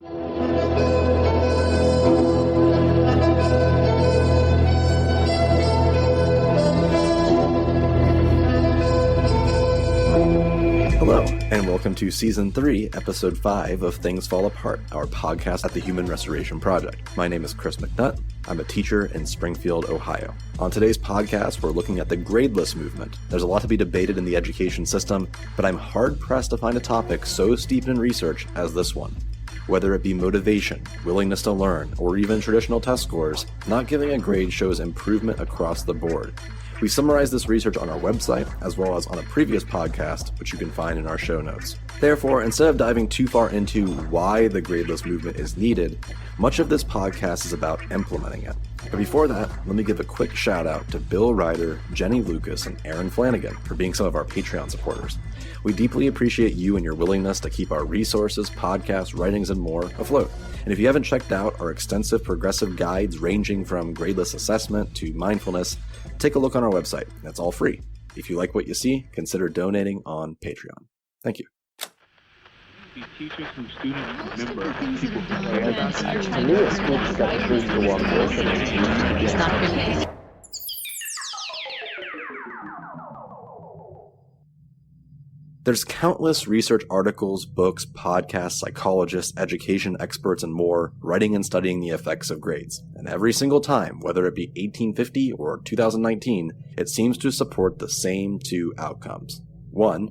Hello, and welcome to Season 3, Episode 5 of Things Fall Apart, our podcast at the Human Restoration Project. My name is Chris McNutt. I'm a teacher in Springfield, Ohio. On today's podcast, we're looking at the Gradeless movement. There's a lot to be debated in the education system, but I'm hard-pressed to find a topic so steeped in research as this one. Whether it be motivation, willingness to learn, or even traditional test scores, not giving a grade shows improvement across the board. We summarize this research on our website, as well as on a previous podcast, which you can find in our show notes. Therefore, instead of diving too far into why the gradeless movement is needed, much of this podcast is about implementing it. But before that, let me give a quick shout out to Bill Ryder, Jenny Lucas, and Aaron Flanagan for being some of our Patreon supporters. We deeply appreciate you and your willingness to keep our resources, podcasts, writings, and more afloat. And if you haven't checked out our extensive progressive guides ranging from gradeless assessment to mindfulness, take a look on our website. That's all free. If you like what you see, consider donating on Patreon. Thank you. Teachers and students remember people There's countless research articles, books, podcasts, psychologists, education experts, and more writing and studying the effects of grades. And every single time, whether it be 1850 or 2019, it seems to support the same two outcomes. 1.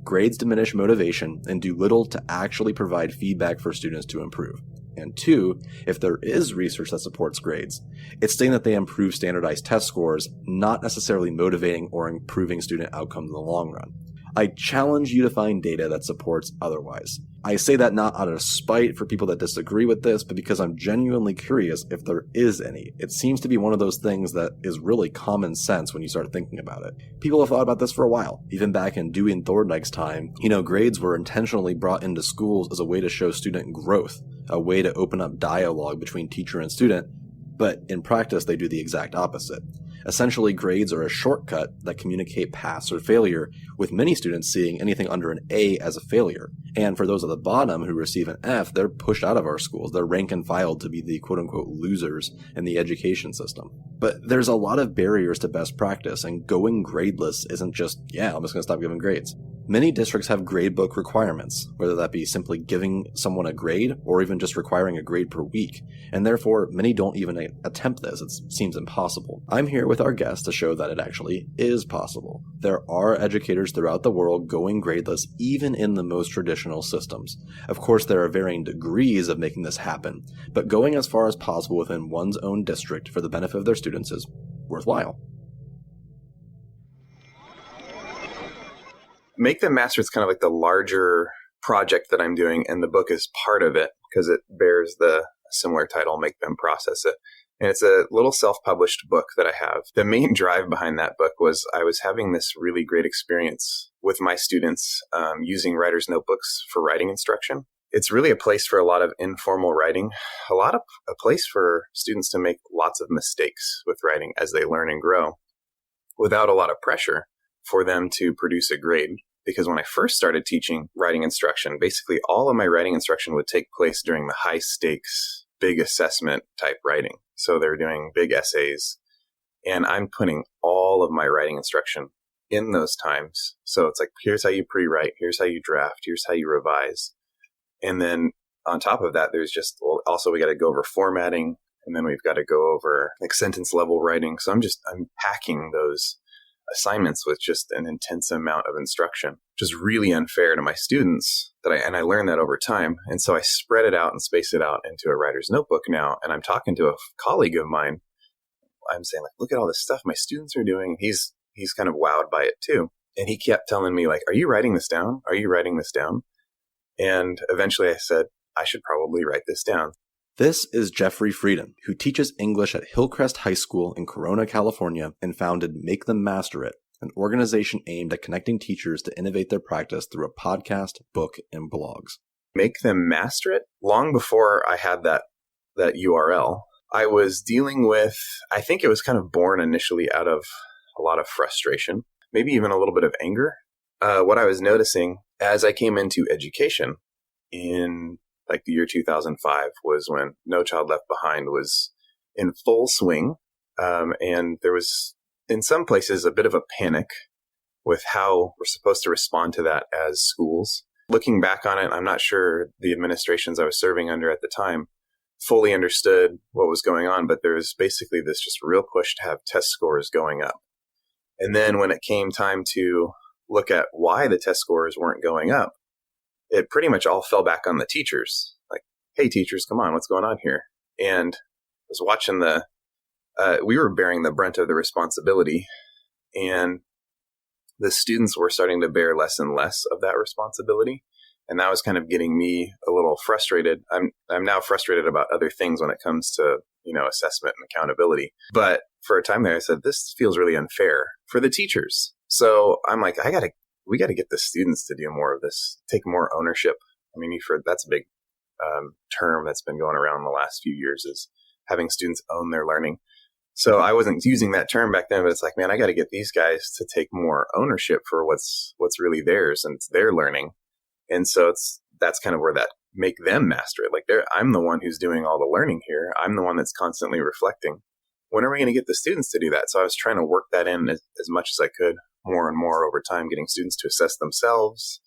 Grades diminish motivation and do little to actually provide feedback for students to improve. And 2, if there is research that supports grades, it's saying that they improve standardized test scores, not necessarily motivating or improving student outcomes in the long run. I challenge you to find data that supports otherwise. I say that not out of spite for people that disagree with this, but because I'm genuinely curious if there is any. It seems to be one of those things that is really common sense when you start thinking about it. People have thought about this for a while. Even back in Dewey and Thorndike's time, grades were intentionally brought into schools as a way to show student growth, a way to open up dialogue between teacher and student, but in practice they do the exact opposite. Essentially, grades are a shortcut that communicate pass or failure, with many students seeing anything under an A as a failure. And for those at the bottom who receive an F, they're pushed out of our schools. They're rank and filed to be the quote-unquote losers in the education system. But there's a lot of barriers to best practice, and going gradeless isn't just, I'm just going to stop giving grades. Many districts have gradebook requirements, whether that be simply giving someone a grade or even just requiring a grade per week, and therefore many don't even attempt this. It seems impossible. I'm here with our guest to show that it actually is possible. There are educators throughout the world going gradeless even in the most traditional systems. Of course, there are varying degrees of making this happen, but going as far as possible within one's own district for the benefit of their students is worthwhile. Make Them Master is kind of like the larger project that I'm doing, and the book is part of it because it bears the similar title, Make Them Process It. And it's a little self-published book that I have. The main drive behind that book was I was having this really great experience with my students using writer's notebooks for writing instruction. It's really a place for a lot of informal writing, a place for students to make lots of mistakes with writing as they learn and grow without a lot of pressure for them to produce a grade. Because when I first started teaching writing instruction, basically all of my writing instruction would take place during the high stakes, big assessment type writing. So they're doing big essays, and I'm putting all of my writing instruction in those times. So it's like, here's how you pre-write, here's how you draft, here's how you revise. And then on top of that, there's just, also we got to go over formatting, and then we've got to go over like sentence level writing. So I'm packing those assignments with just an intense amount of instruction, which is really unfair to my students. I learned that over time. And so I spread it out and space it out into a writer's notebook now. And I'm talking to a colleague of mine. I'm saying, like, look at all this stuff my students are doing. He's kind of wowed by it too. And he kept telling me, like, are you writing this down? Are you writing this down? And eventually I said, I should probably write this down. This is Jeffery Frieden, who teaches English at Hillcrest High School in Corona, California, and founded Make Them Master It, an organization aimed at connecting teachers to innovate their practice through a podcast, book, and blogs. Make Them Master It? Long before I had that URL, I was dealing with, I think it was kind of born initially out of a lot of frustration, maybe even a little bit of anger. What I was noticing as I came into education in like the year 2005 was when No Child Left Behind was in full swing. And there was, in some places, a bit of a panic with how we're supposed to respond to that as schools. Looking back on it, I'm not sure the administrations I was serving under at the time fully understood what was going on, but there was basically this just real push to have test scores going up. And then when it came time to look at why the test scores weren't going up, it pretty much all fell back on the teachers. Like, hey, teachers, come on, what's going on here? And I was watching we were bearing the brunt of the responsibility, and the students were starting to bear less and less of that responsibility. And that was kind of getting me a little frustrated. I'm now frustrated about other things when it comes to, assessment and accountability. But for a time there, I said, this feels really unfair for the teachers. So I'm like, we got to get the students to do more of this, take more ownership. I mean, you've heard that's a big term that's been going around the last few years, is having students own their learning. So I wasn't using that term back then, but it's like, man, I got to get these guys to take more ownership for what's really theirs, and it's their learning. And so that's kind of where that make them master it. Like, I'm the one who's doing all the learning here. I'm the one that's constantly reflecting. When are we going to get the students to do that? So I was trying to work that in as much as I could, more and more over time, getting students to assess themselves,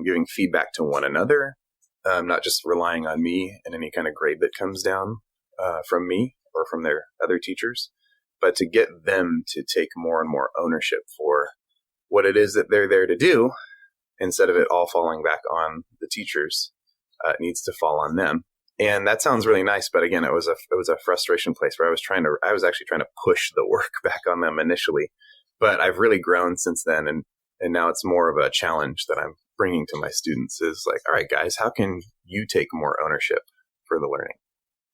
giving feedback to one another, not just relying on me and any kind of grade that comes down from me or from their other teachers, but to get them to take more and more ownership for what it is that they're there to do, instead of it all falling back on the teachers. It needs to fall on them. And that sounds really nice, but again, it was a frustration place where I was actually trying to push the work back on them initially. But I've really grown since then, and now it's more of a challenge that I'm bringing to my students, is like, all right, guys, how can you take more ownership for the learning?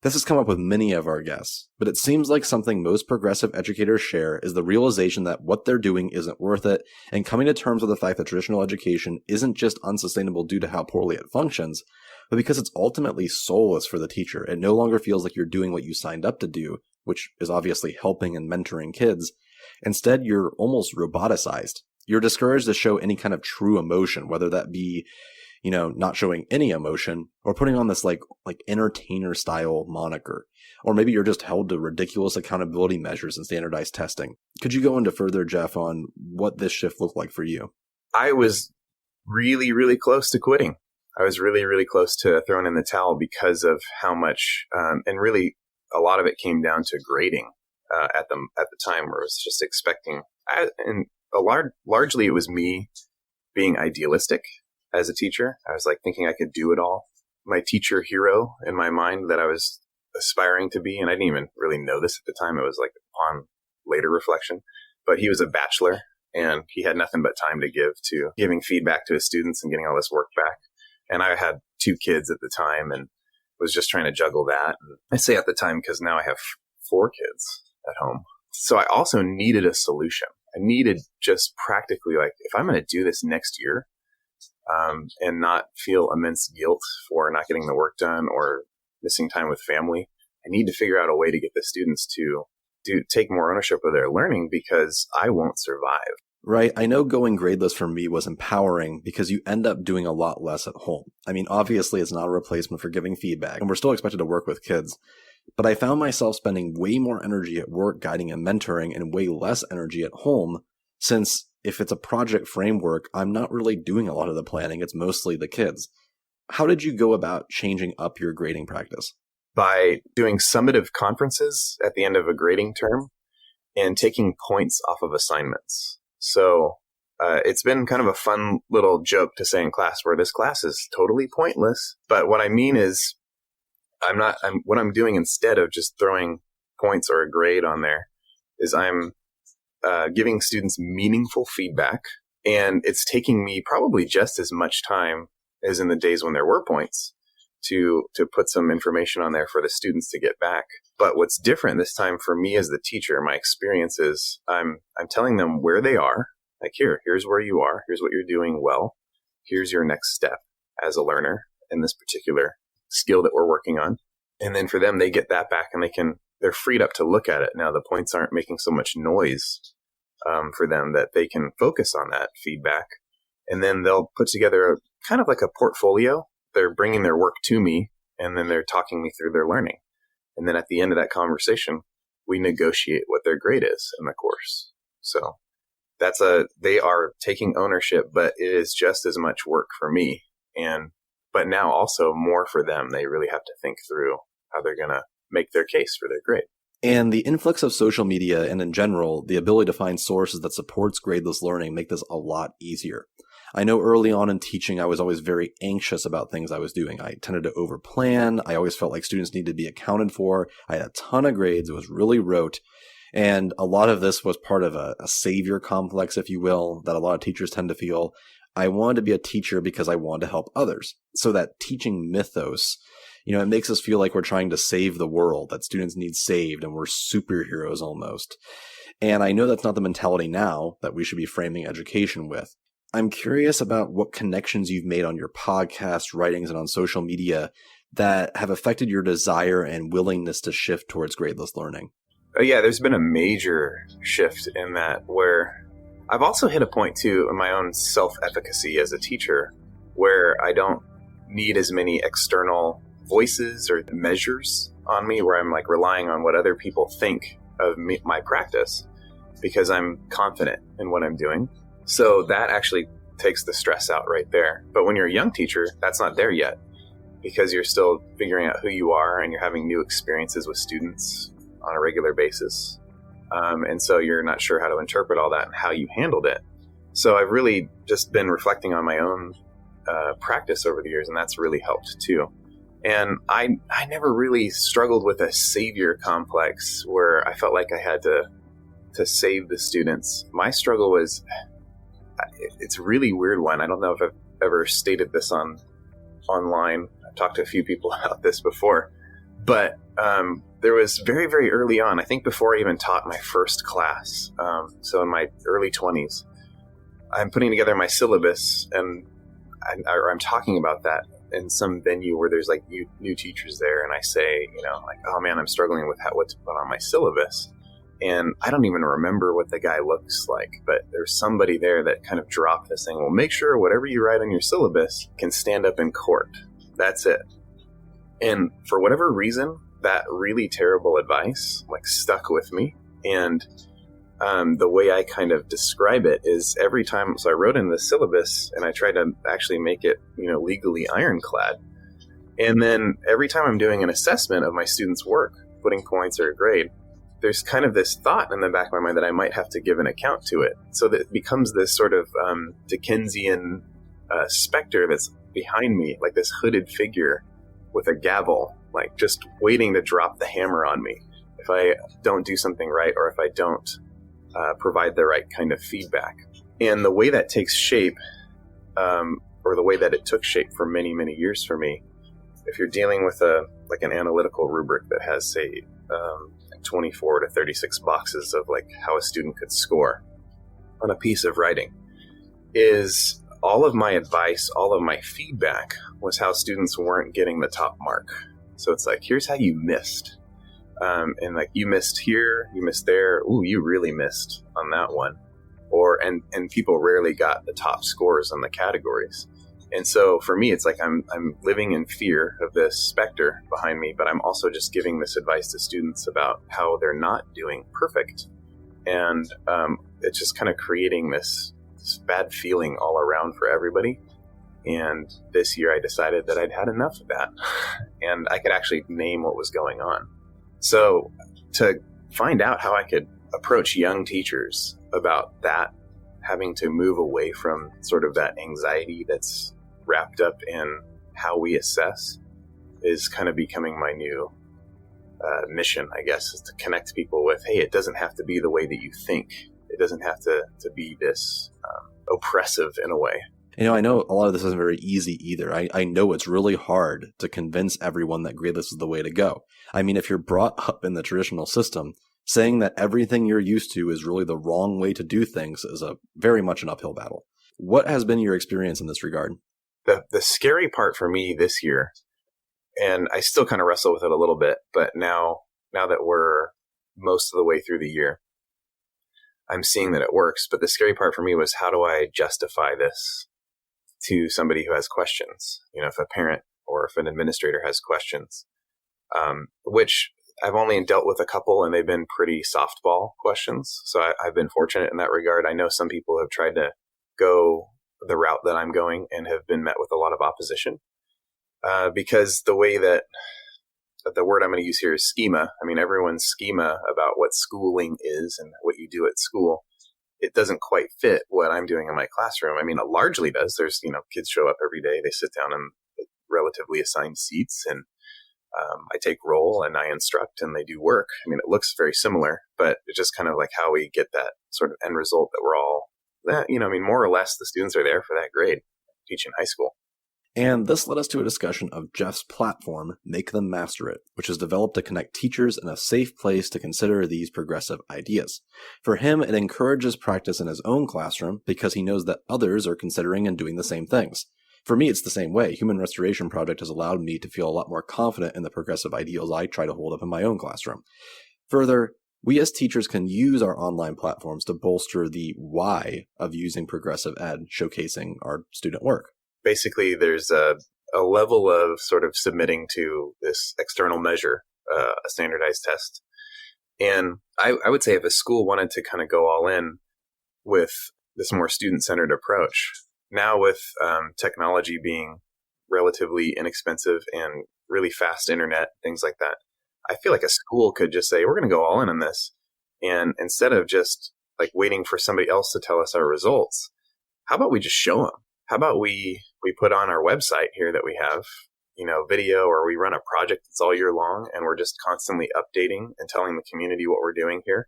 This has come up with many of our guests, but it seems like something most progressive educators share is the realization that what they're doing isn't worth it, and coming to terms with the fact that traditional education isn't just unsustainable due to how poorly it functions, but because it's ultimately soulless for the teacher. It no longer feels like you're doing what you signed up to do, which is obviously helping and mentoring kids. Instead, you're almost roboticized. You're discouraged to show any kind of true emotion, whether that be not showing any emotion, or putting on this like entertainer style moniker. Or maybe you're just held to ridiculous accountability measures and standardized testing. Could you go into further, Jeff, on what this shift looked like for you? I was really, really close to quitting. I was really, really close to throwing in the towel because of how much, and really a lot of it came down to grading at the time, where I was just expecting, largely it was me being idealistic. As a teacher, I was like thinking I could do it all. My teacher hero in my mind that I was aspiring to be, and I didn't even really know this at the time. It was like upon later reflection, but he was a bachelor and he had nothing but time to give to giving feedback to his students and getting all this work back. And I had 2 kids at the time and was just trying to juggle that. And I say at the time because now I have 4 kids at home. So I also needed a solution. I needed just practically, like, if I'm going to do this next year, and not feel immense guilt for not getting the work done or missing time with family, I need to figure out a way to get the students to take more ownership of their learning, because I won't survive. Right. I know going gradeless for me was empowering because you end up doing a lot less at home. I mean, obviously it's not a replacement for giving feedback, and we're still expected to work with kids. But I found myself spending way more energy at work guiding and mentoring, and way less energy at home, since if it's a project framework, I'm not really doing a lot of the planning. It's mostly the kids. How did you go about changing up your grading practice? By doing summative conferences at the end of a grading term and taking points off of assignments. So it's been kind of a fun little joke to say in class, where this class is totally pointless. But what I mean is, what I'm doing instead of just throwing points or a grade on there is I'm giving students meaningful feedback, and it's taking me probably just as much time as in the days when there were points to put some information on there for the students to get back. But what's different this time for me as the teacher, my experience is I'm telling them where they are. Like, here's where you are. Here's what you're doing well. Here's your next step as a learner in this particular skill that we're working on. And then for them, they get that back, and they're freed up to look at it. Now the points aren't making so much noise for them, that they can focus on that feedback. And then they'll put together kind of like a portfolio they're bringing their work to me, and then they're talking me through their learning. And then at the end of that conversation, we negotiate what their grade is in the course. So they are taking ownership, but it is just as much work for me. But now also more for them. They really have to think through how they're going to make their case for their grade. And the influx of social media and in general, the ability to find sources that supports gradeless learning make this a lot easier. I know early on in teaching, I was always very anxious about things I was doing. I tended to overplan. I always felt like students needed to be accounted for. I had a ton of grades. It was really rote. And a lot of this was part of a savior complex, if you will, that a lot of teachers tend to feel. I wanted to be a teacher because I wanted to help others. So that teaching mythos, it makes us feel like we're trying to save the world, that students need saved, and we're superheroes almost. And I know that's not the mentality now that we should be framing education with. I'm curious about what connections you've made on your podcast, writings, and on social media that have affected your desire and willingness to shift towards gradeless learning. Oh, yeah, there's been a major shift in that, where I've also hit a point too in my own self-efficacy as a teacher where I don't need as many external voices or measures on me, where I'm like relying on what other people think of me, my practice, because I'm confident in what I'm doing. So that actually takes the stress out right there. But when you're a young teacher, that's not there yet, because you're still figuring out who you are and you're having new experiences with students on a regular basis. And so you're not sure how to interpret all that and how you handled it. So I've really just been reflecting on my own practice over the years, and that's really helped too. And I never really struggled with a savior complex where I felt like I had to save the students. My struggle was, it's a really weird one. I don't know if I've ever stated this online. I've talked to a few people about this before, but there was very, very early on, I think before I even taught my first class, so in my early 20s, I'm putting together my syllabus, and I'm talking about that in some venue where there's like new teachers there, and I say, like, oh man, I'm struggling with what to put on my syllabus. And I don't even remember what the guy looks like, but there's somebody there that kind of dropped this thing. Well, make sure whatever you write on your syllabus can stand up in court. That's it. And for whatever reason, that really terrible advice stuck with me. And the way I kind of describe it is every time, so I wrote in the syllabus and I tried to actually make it, legally ironclad. And then every time I'm doing an assessment of my students' work, putting points or a grade, there's kind of this thought in the back of my mind that I might have to give an account to it. So that it becomes this sort of Dickensian specter that's behind me, like this hooded figure with a gavel, like just waiting to drop the hammer on me if I don't do something right, or if I don't provide the right kind of feedback. And the way that takes shape, or the way that it took shape for many, many years for me, if you're dealing with an analytical rubric that has, say, 24 to 36 boxes of how a student could score on a piece of writing, is all of my advice, all of my feedback was how students weren't getting the top mark. So it's like, here's how you missed. And you missed here, you missed there. Ooh, you really missed on that one. And people rarely got the top scores on the categories. And so for me, it's like I'm living in fear of this specter behind me, but I'm also just giving this advice to students about how they're not doing perfect. And it's just kind of creating this bad feeling all around for everybody. And this year I decided that I'd had enough of that and I could actually name what was going on. So to find out how I could approach young teachers about that, having to move away from sort of that anxiety that's wrapped up in how we assess, is kind of becoming my new mission, I guess, is to connect people with, hey, it doesn't have to be the way that you think. It doesn't have to be this oppressive in a way. I know a lot of this isn't very easy either. I know it's really hard to convince everyone that gradeless is the way to go. I mean, if you're brought up in the traditional system, saying that everything you're used to is really the wrong way to do things is very much an uphill battle. What has been your experience in this regard? The scary part for me this year, and I still kind of wrestle with it a little bit, but now that we're most of the way through the year, I'm seeing that it works. But the scary part for me was, how do I justify this to somebody who has questions. If a parent or if an administrator has questions, which I've only dealt with a couple, and they've been pretty softball questions. So I've been fortunate in that regard. I know some people have tried to go the route that I'm going and have been met with a lot of opposition, because the way that the word I'm going to use here is schema. I mean, everyone's schema about what schooling is and what you do at school, it doesn't quite fit what I'm doing in my classroom. I mean, it largely does. There's, kids show up every day. They sit down in relatively assigned seats, and I take roll and I instruct and they do work. I mean, it looks very similar, but it's just kind of like how we get that sort of end result that we're all more or less the students are there for that grade, teaching high school. And this led us to a discussion of Jeff's platform, Make Them Master It, which is developed to connect teachers in a safe place to consider these progressive ideas. For him, it encourages practice in his own classroom because he knows that others are considering and doing the same things. For me, it's the same way. Human Restoration Project has allowed me to feel a lot more confident in the progressive ideals I try to hold up in my own classroom. Further, we as teachers can use our online platforms to bolster the why of using progressive ed, showcasing our student work. Basically, there's a level of sort of submitting to this external measure, a standardized test. And I would say if a school wanted to kind of go all in with this more student-centered approach, now with technology being relatively inexpensive and really fast internet, things like that, I feel like a school could just say, we're going to go all in on this. And instead of just like waiting for somebody else to tell us our results, how about we just show them? How about we put on our website here that we have, video, or we run a project that's all year long, and we're just constantly updating and telling the community what we're doing here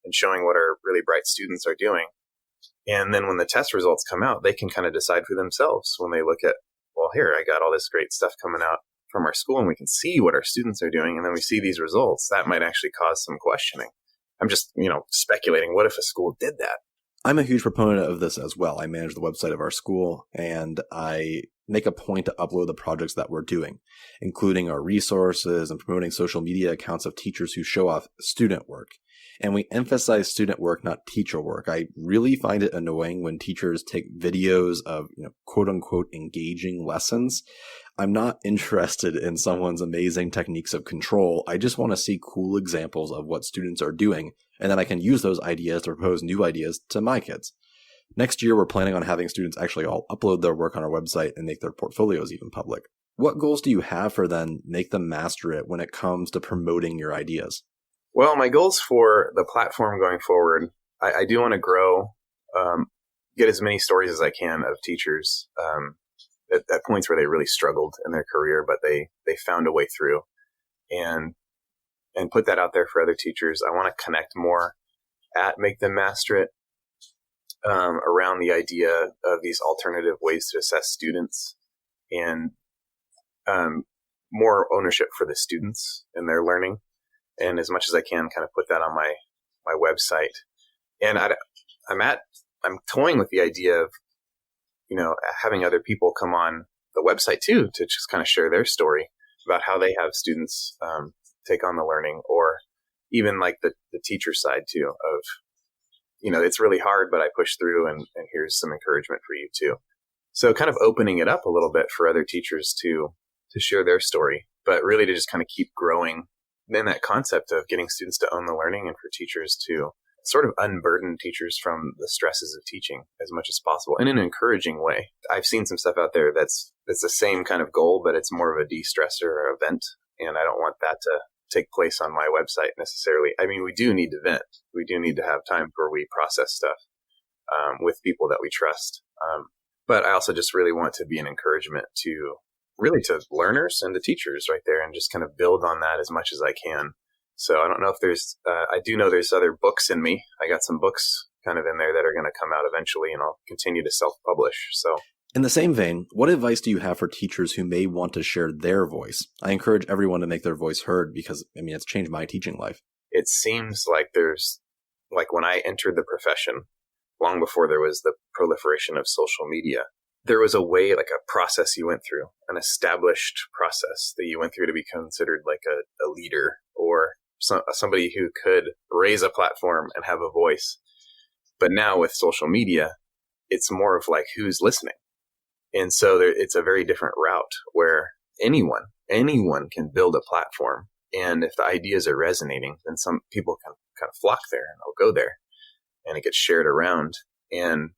and showing what our really bright students are doing. And then when the test results come out, they can kind of decide for themselves when they look at, well, here, I got all this great stuff coming out from our school and we can see what our students are doing. And then we see these results that might actually cause some questioning. I'm just, speculating. What if a school did that? I'm a huge proponent of this as well. I manage the website of our school, and I make a point to upload the projects that we're doing, including our resources and promoting social media accounts of teachers who show off student work. And we emphasize student work, not teacher work. I really find it annoying when teachers take videos of, quote unquote, engaging lessons. I'm not interested in someone's amazing techniques of control. I just want to see cool examples of what students are doing, and then I can use those ideas to propose new ideas to my kids. Next year, we're planning on having students actually all upload their work on our website and make their portfolios even public. What goals do you have for then Make Them Master It when it comes to promoting your ideas? Well, my goals for the platform going forward, I do want to grow, get as many stories as I can of teachers at points where they really struggled in their career, but they found a way through, and put that out there for other teachers. I want to connect more at Make Them Master It around the idea of these alternative ways to assess students, and more ownership for the students and their learning. And as much as I can, kind of put that on my website. And I'm toying with the idea of, having other people come on the website too, to just kind of share their story about how they have students take on the learning, or even like the teacher side too of, it's really hard, but I push through, and here's some encouragement for you too. So kind of opening it up a little bit for other teachers to share their story, but really to just kind of keep growing in that concept of getting students to own the learning, and for teachers to sort of unburden teachers from the stresses of teaching as much as possible in an encouraging way. I've seen some stuff out there that's the same kind of goal, but it's more of a de-stressor or event. And I don't want that to take place on my website necessarily. I mean, we do need to vent. We do need to have time where we process stuff with people that we trust. But I also just really want to be an encouragement to learners and to teachers right there, and just kind of build on that as much as I can. So I don't know if I do know there's other books in me. I got some books kind of in there that are going to come out eventually, and I'll continue to self-publish. So in the same vein, what advice do you have for teachers who may want to share their voice? I encourage everyone to make their voice heard because, it's changed my teaching life. It seems like when I entered the profession, long before there was the proliferation of social media, there was a way, like a process you went through, an established process that you went through to be considered like a leader, or somebody who could raise a platform and have a voice. But now with social media, it's more of like who's listening. And so it's a very different route where anyone can build a platform. And if the ideas are resonating, then some people can kind of flock there and they'll go there and it gets shared around. And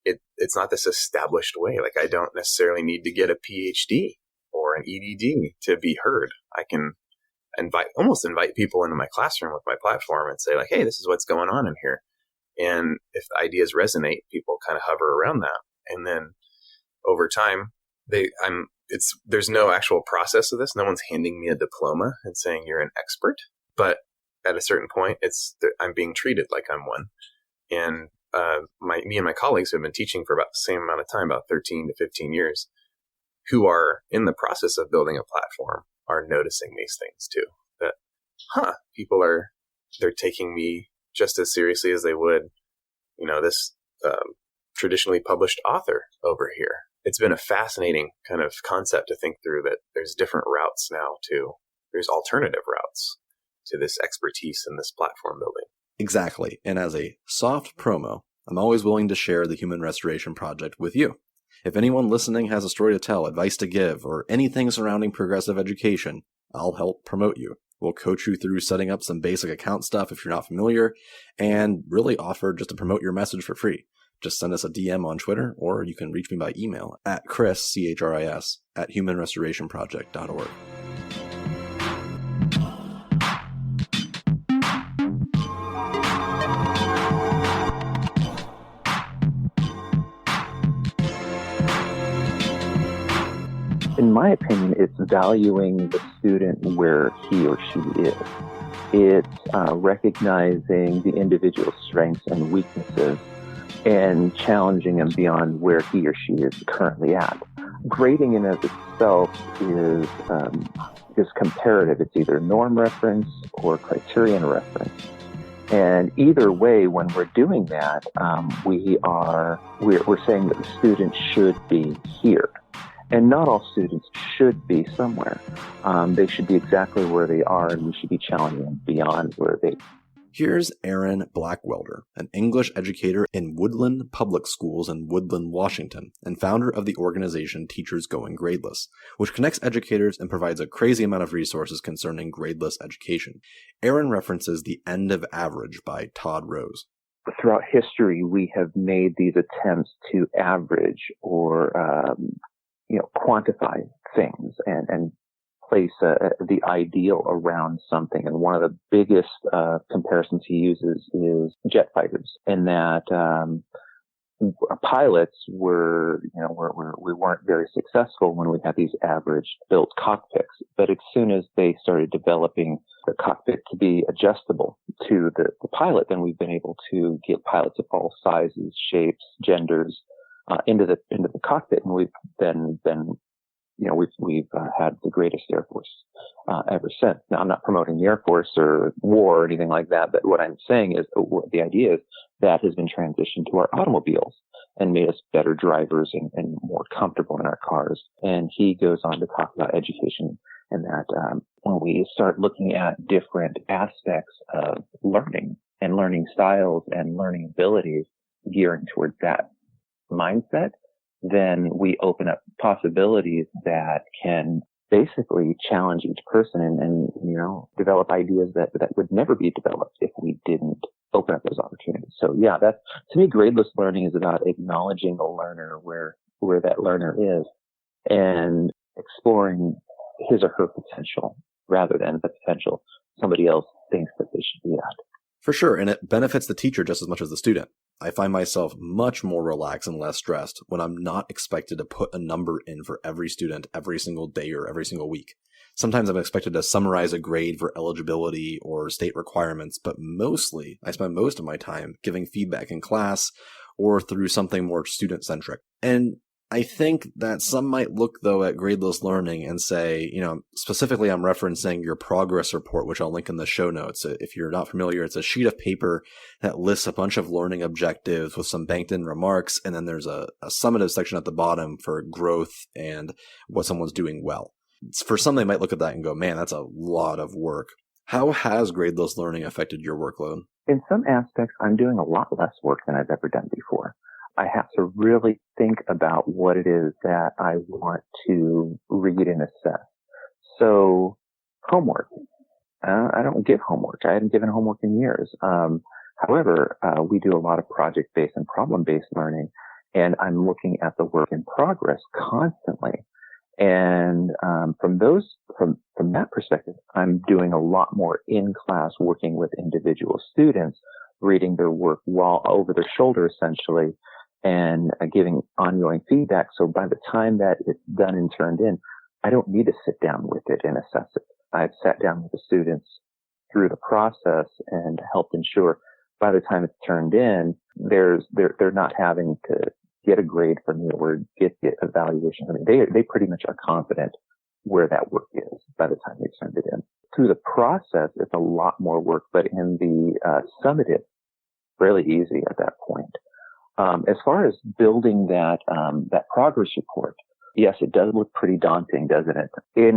it's not this established way. Like, I don't necessarily need to get a PhD or an EDD to be heard. I can almost invite people into my classroom with my platform and say, like, hey, this is what's going on in here. And if the ideas resonate, people kind of hover around that. And then over time, there's no actual process of this. No one's handing me a diploma and saying you're an expert. But at a certain point, I'm being treated like I'm one. And me and my colleagues who have been teaching for about the same amount of time, about 13 to 15 years, who are in the process of building a platform, are noticing these things too. That, people they're taking me just as seriously as they would, this traditionally published author over here. It's been a fascinating kind of concept to think through, that there's different routes now there's alternative routes to this expertise in this platform building. Exactly. And as a soft promo, I'm always willing to share the Human Restoration Project with you. If anyone listening has a story to tell, advice to give, or anything surrounding progressive education, I'll help promote you. We'll coach you through setting up some basic account stuff if you're not familiar, and really offer just to promote your message for free. Just send us a DM on Twitter, or you can reach me by email at Chris, CHRIS, at humanrestorationproject.org. In my opinion, it's valuing the student where he or she is. It's recognizing the individual's strengths and weaknesses and challenging him beyond where he or she is currently at. Grading in of itself is comparative. It's either norm reference or criterion reference. And either way, when we're doing that, we're saying that the student should be here. And not all students should be somewhere. They should be exactly where they are, and we should be challenging them beyond where they are. Here's Aaron Blackwelder, an English educator in Woodland Public Schools in Woodland, Washington, and founder of the organization Teachers Going Gradeless, which connects educators and provides a crazy amount of resources concerning gradeless education. Aaron references The End of Average by Todd Rose. Throughout history, we have made these attempts to average or quantify things and place the ideal around something. And one of the biggest comparisons he uses is jet fighters, in that pilots we weren't very successful when we had these average built cockpits. But as soon as they started developing the cockpit to be adjustable to the pilot, then we've been able to get pilots of all sizes, shapes, genders into the cockpit, and we've we've had the greatest Air Force ever since. Now, I'm not promoting the Air Force or war or anything like that, but what I'm saying is the idea is that has been transitioned to our automobiles and made us better drivers and more comfortable in our cars. And he goes on to talk about education, and that when we start looking at different aspects of learning and learning styles and learning abilities gearing towards that mindset, then we open up possibilities that can basically challenge each person and develop ideas that would never be developed if we didn't open up those opportunities. So yeah, to me, gradeless learning is about acknowledging the learner where that learner is and exploring his or her potential rather than the potential somebody else thinks that they should be at. For sure, and it benefits the teacher just as much as the student. I find myself much more relaxed and less stressed when I'm not expected to put a number in for every student every single day or every single week. Sometimes I'm expected to summarize a grade for eligibility or state requirements, but mostly I spend most of my time giving feedback in class or through something more student-centric. And I think that some might look, though, at gradeless learning and say, specifically I'm referencing your progress report, which I'll link in the show notes. If you're not familiar, it's a sheet of paper that lists a bunch of learning objectives with some banked in remarks. And then there's a summative section at the bottom for growth and what someone's doing well. For some, they might look at that and go, man, that's a lot of work. How has gradeless learning affected your workload? In some aspects, I'm doing a lot less work than I've ever done before. I have to really think about what it is that I want to read and assess. So homework. I don't give homework. I haven't given homework in years. However, we do a lot of project-based and problem-based learning, and I'm looking at the work in progress constantly. And from that perspective, I'm doing a lot more in class, working with individual students, reading their work while over their shoulder, essentially, and giving ongoing feedback. So by the time that it's done and turned in, I don't need to sit down with it and assess it. I've sat down with the students through the process and helped ensure by the time it's turned in, they're not having to get a grade from me or get the evaluation from me. They pretty much are confident where that work is by the time they turned it in. Through the process, it's a lot more work, but in the summative, fairly easy at that point. As far as building that progress report, yes, it does look pretty daunting, doesn't it?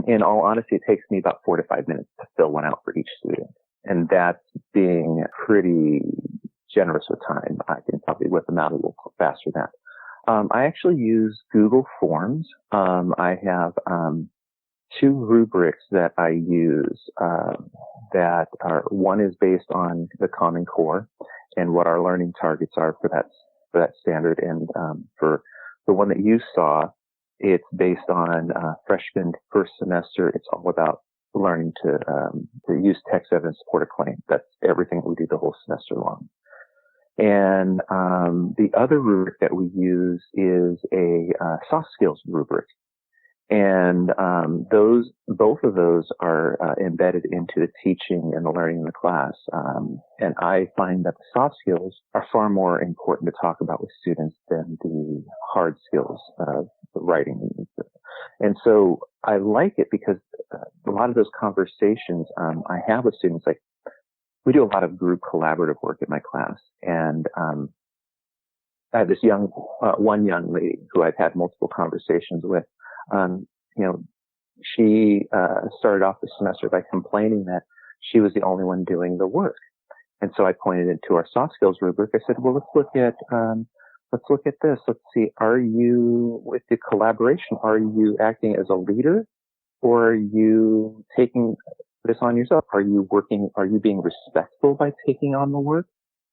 In all honesty, it takes me about 4 to 5 minutes to fill one out for each student. And that's being pretty generous with time. I can probably whip them out a little faster than that. I actually use Google Forms. I have 2 rubrics that I use that are, one is based on the Common Core and what our learning targets are for that standard. And for the one that you saw, it's based on freshman first semester. It's all about learning to use text evidence to support a claim. That's everything we do the whole semester long. And the other rubric that we use is a soft skills rubric. And both of those are embedded into the teaching and the learning in the class. And I find that the soft skills are far more important to talk about with students than the hard skills of writing. And so I like it because a lot of those conversations I have with students, like we do a lot of group collaborative work in my class. And I have this one young lady who I've had multiple conversations with. She started off the semester by complaining that she was the only one doing the work. And so I pointed it to our soft skills rubric. I said, well, let's look at this. Let's see, are you, with the collaboration, are you acting as a leader or are you taking this on yourself? Are you being respectful by taking on the work?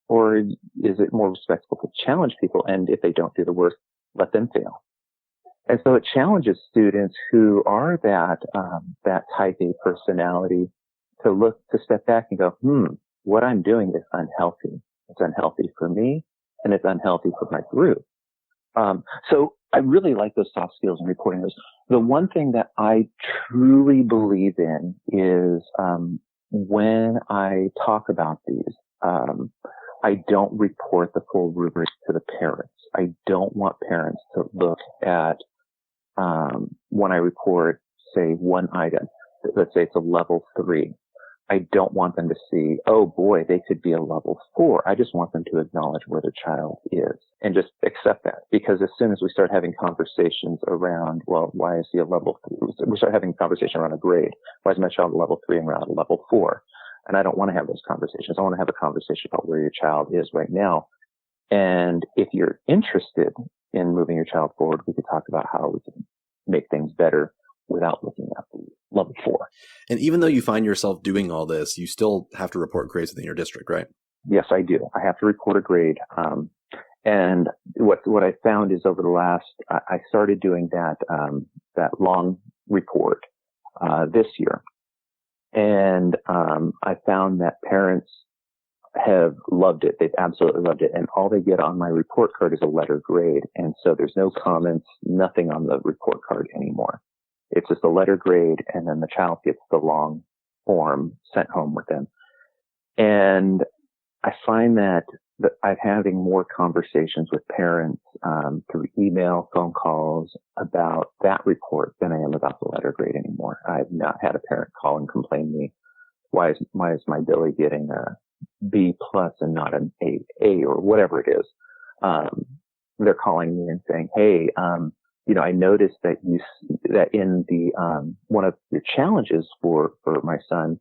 Or is it more respectful to challenge people? And if they don't do the work, let them fail. And so it challenges students who are that type A personality to step back and go, what I'm doing is unhealthy. It's unhealthy for me and it's unhealthy for my group. So I really like those soft skills and reporting those. The one thing that I truly believe in is, when I talk about these, I don't report the full rubric to the parents. I don't want parents to look at, when I report, say, one item, let's say it's a level 3. I don't want them to see, oh boy, they could be a level 4. I just want them to acknowledge where their child is and just accept that. Because as soon as we start having conversations around, well, why is he a level 3? We start having a conversation around a grade. Why is my child a level 3 and we're at a level 4? And I don't want to have those conversations. I want to have a conversation about where your child is right now. And if you're interested in moving your child forward, we could talk about how we can make things better without looking at the level 4. And even though you find yourself doing all this, you still have to report grades within your district, right? Yes, I do. I have to report a grade. And what I found is over the last, I started doing that long report, this year. And, I found that parents have loved it. They've absolutely loved it. And all they get on my report card is a letter grade. And so there's no comments, nothing on the report card anymore. It's just a letter grade, and then the child gets the long form sent home with them. And I find that I'm having more conversations with parents through email, phone calls about that report than I am about the letter grade anymore. I've not had a parent call and complain to me, why is my Billy getting a B plus and not an A or whatever it is. They're calling me and saying, hey, I noticed that in the, one of the challenges for my son,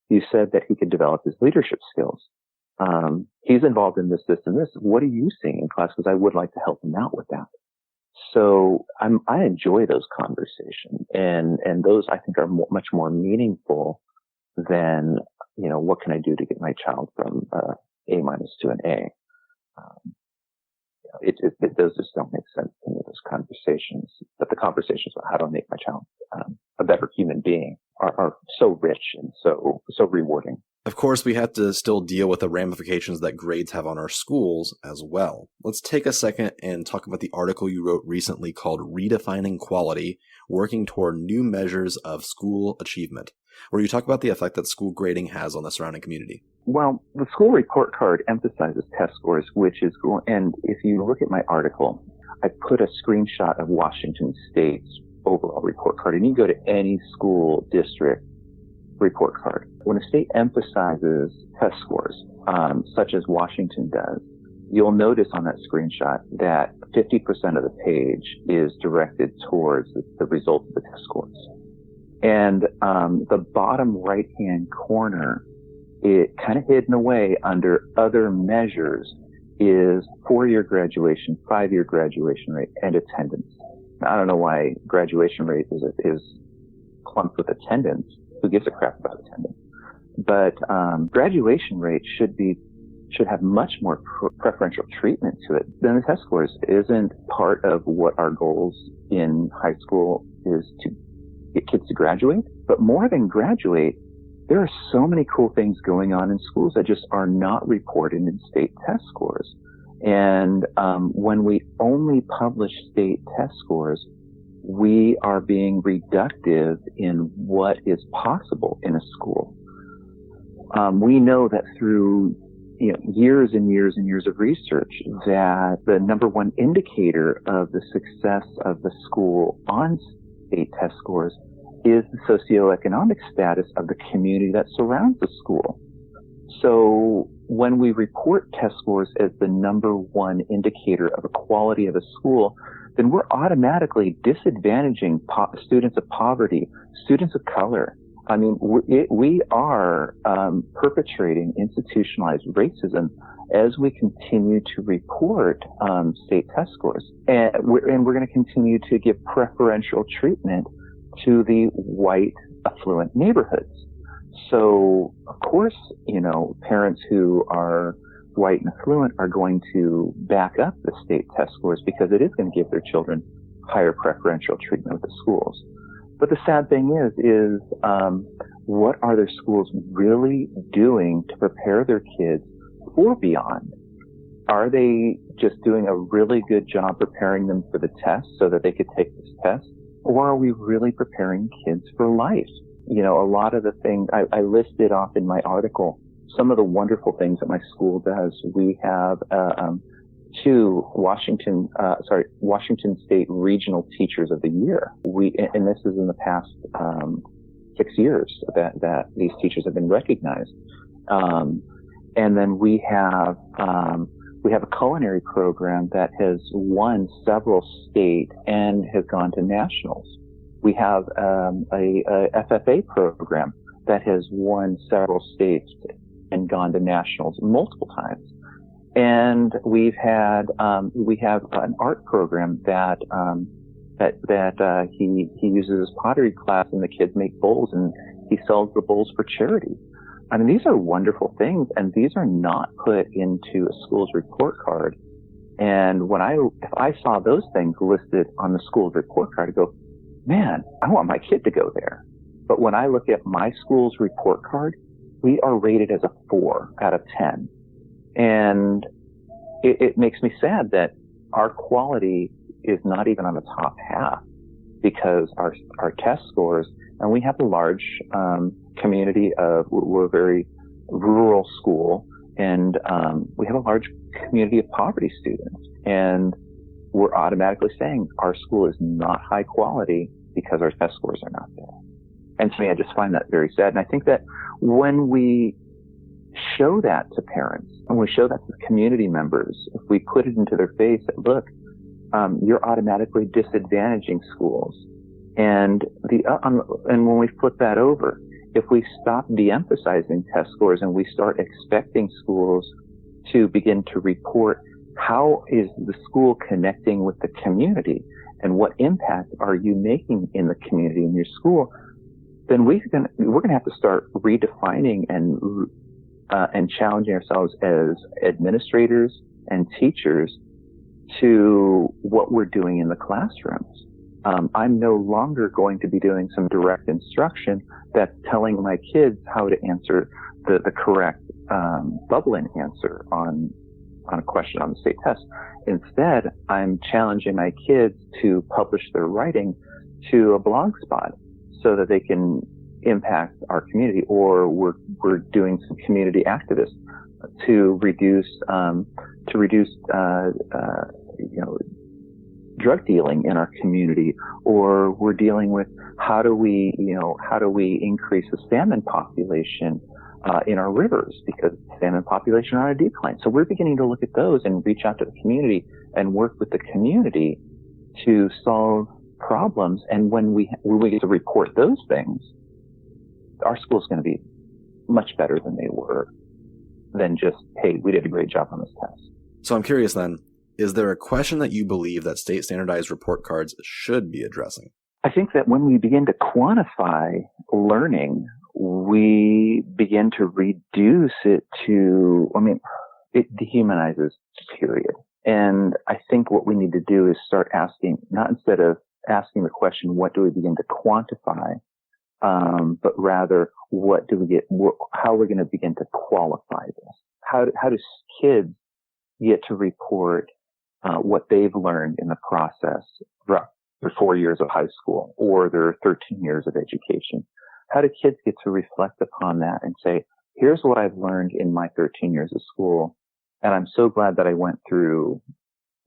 you said that he could develop his leadership skills. He's involved in this, and this. What are you seeing in class? Because I would like to help him out with that. So I enjoy those conversations, and those I think are much more meaningful than, what can I do to get my child from A- to an A? Those just don't make sense to me, those conversations. But the conversations about how to make my child a better human being are so rich and so rewarding. Of course, we have to still deal with the ramifications that grades have on our schools as well. Let's take a second and talk about the article you wrote recently called Redefining Quality, Working Toward New Measures of School Achievement, where you talk about the effect that school grading has on the surrounding community. Well, the school report card emphasizes test scores, and if you look at my article, I put a screenshot of Washington State's overall report card, and you go to any school district report card. When a state emphasizes test scores, such as Washington does, you'll notice on that screenshot that 50% of the page is directed towards the results of the test scores. And the bottom right-hand corner, it kind of hidden away under other measures, is 4-year graduation, 5-year graduation rate, and attendance. Now, I don't know why graduation rate is clumped with attendance. Who gives a crap about attendance? But graduation rate should have much more preferential treatment to it than the test scores. Isn't part of what our goals in high school is to get kids to graduate? But more than graduate, there are so many cool things going on in schools that just are not reported in state test scores. And when we only publish state test scores, we are being reductive in what is possible in a school. We know that through years and years and years of research that the number one indicator of the success of the school on state test scores is the socioeconomic status of the community that surrounds the school. So when we report test scores as the number one indicator of the quality of a school, then we're automatically disadvantaging students of poverty, students of color. I mean, we are perpetrating institutionalized racism as we continue to report state test scores, and we're going to continue to give preferential treatment to the white affluent neighborhoods. So, of course, parents who are white and affluent are going to back up the state test scores because it is going to give their children higher preferential treatment with the schools. But the sad thing is what are their schools really doing to prepare their kids for beyond? Are they just doing a really good job preparing them for the test so that they could take this test? Or are we really preparing kids for life? A lot of the things I listed off in my article, some of the wonderful things that my school does. We have 2 Washington State Regional Teachers of the Year. And this is in the past 6 years that these teachers have been recognized. And then we have a culinary program that has won several state and has gone to nationals. We have a FFA program that has won several states and gone to nationals multiple times. And we have an art program that he uses his pottery class, and the kids make bowls, and he sells the bowls for charity. I mean, these are wonderful things, and these are not put into a school's report card. And if I saw those things listed on the school's report card, I go, man, I want my kid to go there. But when I look at my school's report card, we are rated as a 4 out of 10. And it makes me sad that our quality is not even on the top half because our test scores, and we have a large community we're a very rural school, and we have a large community of poverty students. And we're automatically saying our school is not high quality because our test scores are not there. And to me, I just find that very sad. And I think that when we show that to parents, and we show that to community members, if we put it into their face that, look, you're automatically disadvantaging schools. And when we flip that over, if we stop de-emphasizing test scores and we start expecting schools to begin to report how is the school connecting with the community and what impact are you making in the community in your school, then we're going to have to start redefining and challenging ourselves as administrators and teachers to what we're doing in the classrooms. I'm no longer going to be doing some direct instruction that's telling my kids how to answer the correct bubble-in answer on a question on the state test. Instead, I'm challenging my kids to publish their writing to a blog spot so that they can impact our community, or we're doing some community activists to reduce drug dealing in our community, or we're dealing with how do we increase the salmon population in our rivers, because salmon population are on a decline. So we're beginning to look at those and reach out to the community and work with the community to solve problems. And when we get to report those things, our school's going to be much better than they were than just, hey, we did a great job on this test. So I'm curious then, is there a question that you believe that state standardized report cards should be addressing? I think that when we begin to quantify learning, we begin to reduce it to, it dehumanizes, period. And I think what we need to do is start asking, not instead of asking the question, what do we begin to quantify, but rather, how we're going to begin to qualify this? How do kids get to report what they've learned in the process throughout their 4 years of high school or their 13 years of education? How do kids get to reflect upon that and say, here's what I've learned in my 13 years of school, and I'm so glad that I went through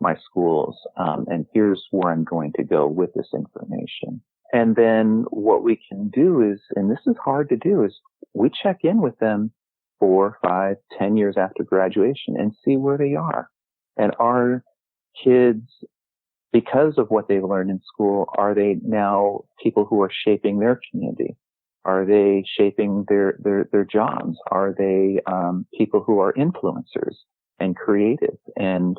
my schools, and here's where I'm going to go with this information. And then what we can do is, and this is hard to do, is we check in with them 4, 5, 10 years after graduation and see where they are. And are kids, because of what they've learned in school, are they now people who are shaping their community? Are they shaping their jobs? Are they people who are influencers and creative? And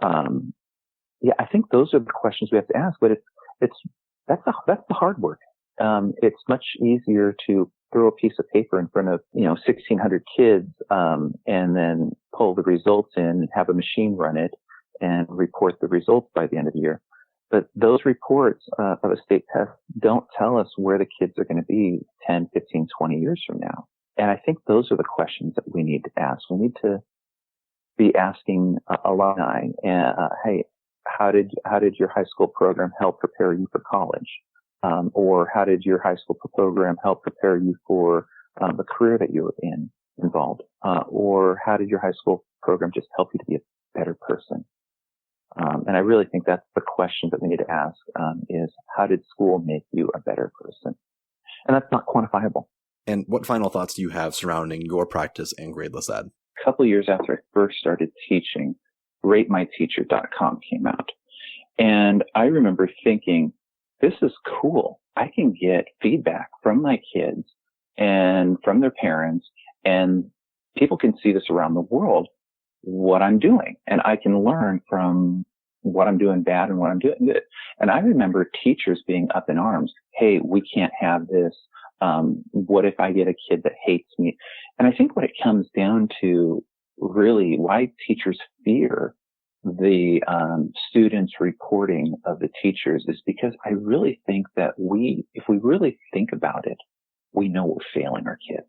I think those are the questions we have to ask. But that's the hard work. It's much easier to throw a piece of paper in front of 1,600 kids and then pull the results in and have a machine run it and report the results by the end of the year. But those reports of a state test don't tell us where the kids are going to be 10, 15, 20 years from now. And I think those are the questions that we need to ask. We need to be asking alumni, hey, how did your high school program help prepare you for college? Or how did your high school program help prepare you for the career that you were involved? Or how did your high school program just help you to be a better person? And I really think that's the question that we need to ask, is how did school make you a better person? And that's not quantifiable. And what final thoughts do you have surrounding your practice and Gradeless Ed? A couple years after I first started teaching, RateMyTeacher.com came out. And I remember thinking, this is cool. I can get feedback from my kids and from their parents, and people can see this around the world, what I'm doing. And I can learn from what I'm doing bad and what I'm doing good. And I remember teachers being up in arms. Hey, we can't have this. What if I get a kid that hates me? And I think what it comes down to, really, why teachers fear the students reporting of the teachers is because I really think that if we really think about it, we know we're failing our kids.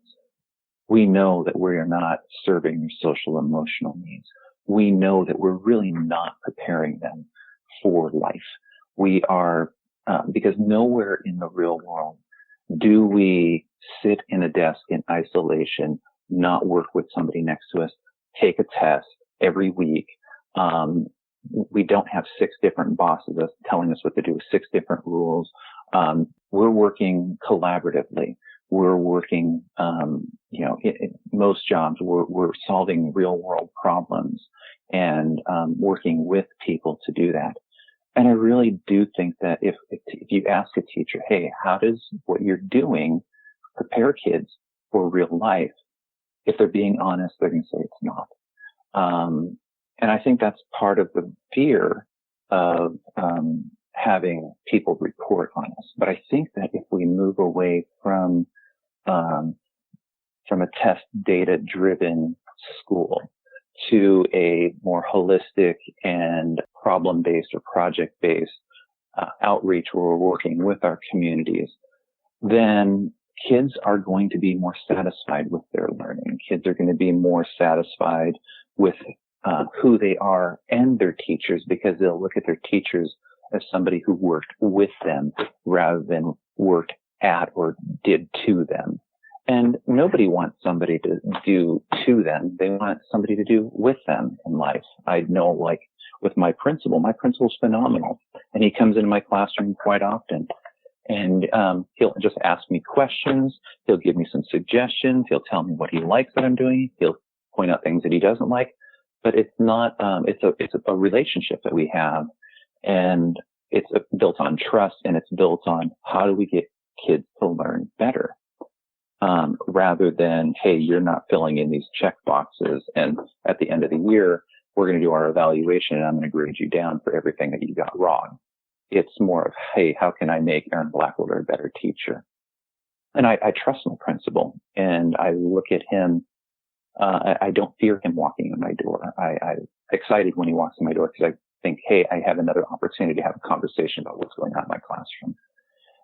We know that we are not serving their social and emotional needs. We know that we're really not preparing them for life. We are, because nowhere in the real world do we sit in a desk in isolation, not work with somebody next to us, take a test every week. We don't have 6 different bosses telling us what to do, 6 different rules. We're working collaboratively. We're working, in most jobs, we're solving real world problems and working with people to do that. And I really do think that if you ask a teacher, hey, how does what you're doing prepare kids for real life. If they're being honest, they're going to say it's not. And I think that's part of the fear of having people report on us. But I think that if we move away from a test data driven school to a more holistic and problem based or project based outreach where we're working with our communities, then kids are going to be more satisfied with their learning. Kids are going to be more satisfied with who they are and their teachers, because they'll look at their teachers as somebody who worked with them rather than worked at or did to them. And nobody wants somebody to do to them. They want somebody to do with them in life. I know, like with my principal's phenomenal, and he comes into my classroom quite often. And he'll just ask me questions. He'll give me some suggestions. He'll tell me what he likes that I'm doing. He'll point out things that he doesn't like. But it's not. It's a relationship that we have, and it's built on trust, and it's built on how do we get kids to learn better, rather than, hey, you're not filling in these check boxes, and at the end of the year we're going to do our evaluation, and I'm going to grade you down for everything that you got wrong. It's more of, hey, how can I make Aaron Blackwelder a better teacher? And I trust my principal, and I look at him. I don't fear him walking in my door. I'm excited when he walks in my door because I think, hey, I have another opportunity to have a conversation about what's going on in my classroom.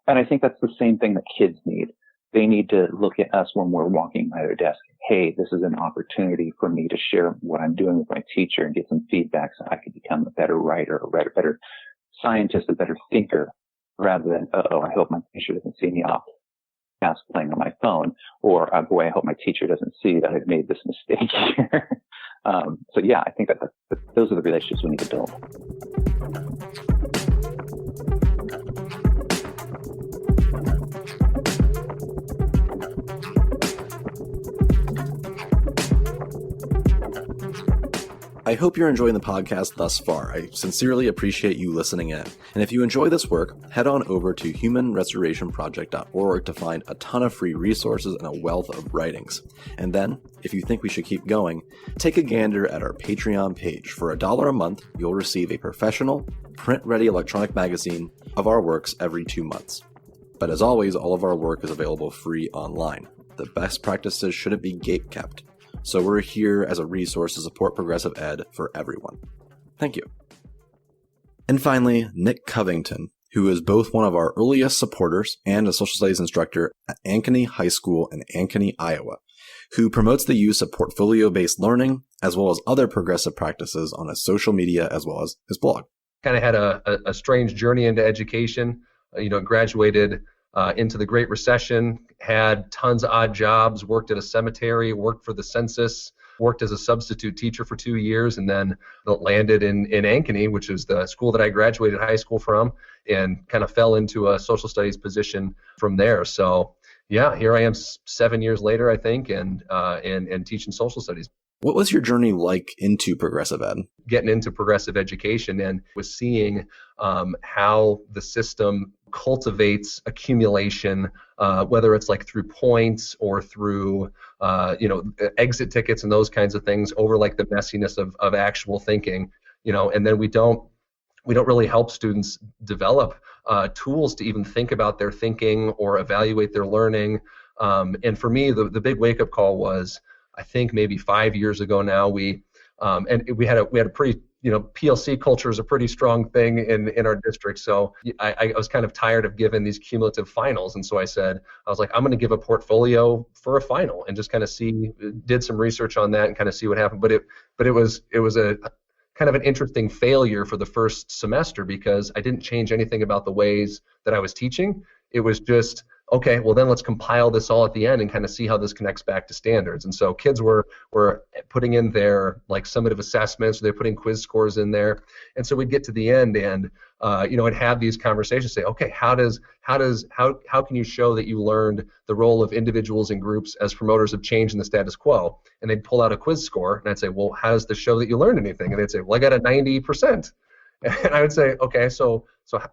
And I think that's the same thing that kids need. They need to look at us when we're walking by their desk. Hey, this is an opportunity for me to share what I'm doing with my teacher and get some feedback so I can become a better writer, a better scientist, a better thinker, rather than, I hope my teacher doesn't see me off task playing on my phone, or boy, I hope my teacher doesn't see that I've made this mistake here. So yeah, I think that those are the relationships we need to build. I hope you're enjoying the podcast thus far. I sincerely appreciate you listening in. And if you enjoy this work, head on over to humanrestorationproject.org to find a ton of free resources and a wealth of writings. And then, if you think we should keep going, take a gander at our Patreon page. For $1 a month, you'll receive a professional, print-ready electronic magazine of our works every 2 months. But as always, all of our work is available free online. The best practices shouldn't be gate-kept. So we're here as a resource to support progressive ed for everyone. Thank you. And finally, Nick Covington, who is both one of our earliest supporters and a social studies instructor at Ankeny High School in Ankeny, Iowa, who promotes the use of portfolio-based learning as well as other progressive practices on his social media as well as his blog. Kind of had a strange journey into education. Graduated into the Great Recession, had tons of odd jobs, worked at a cemetery, worked for the census, worked as a substitute teacher for 2 years, and then landed in Ankeny, which is the school that I graduated high school from, and kind of fell into a social studies position from there. So yeah, here I am 7 years later, I think, and teaching social studies. What was your journey like into progressive ed? Getting into progressive education and was seeing how the system cultivates accumulation, whether it's like through points or through exit tickets and those kinds of things, over like the messiness of actual thinking, and then we don't really help students develop tools to even think about their thinking or evaluate their learning. And for me, the big wake-up call was, I think maybe 5 years ago now, we had a pretty, PLC culture is a pretty strong thing in our district. So I was kind of tired of giving these cumulative finals. And so I was like, I'm going to give a portfolio for a final and just kind of did some research on that and kind of see what happened. But it was a kind of an interesting failure for the first semester because I didn't change anything about the ways that I was teaching. It was just, okay, well then let's compile this all at the end and kind of see how this connects back to standards. And so kids were putting in their like summative assessments, or they're putting quiz scores in there. And so we'd get to the end and and have these conversations, say, okay, how can you show that you learned the role of individuals and groups as promoters of change in the status quo? And they'd pull out a quiz score and I'd say, well, how does this show that you learned anything? And they'd say, well, I got a 90%. And I would say, okay, so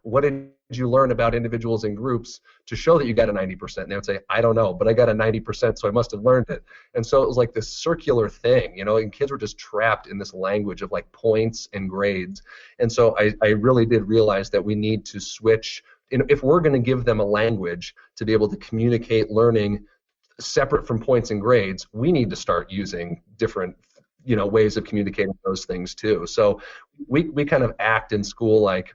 what did you learn about individuals and groups to show that you got a 90%? And they would say, I don't know, but I got a 90%, so I must have learned it. And so it was like this circular thing, and kids were just trapped in this language of like points and grades. And so I really did realize that we need to switch. If we're going to give them a language to be able to communicate learning separate from points and grades, we need to start using different ways of communicating those things too. So we kind of act in school like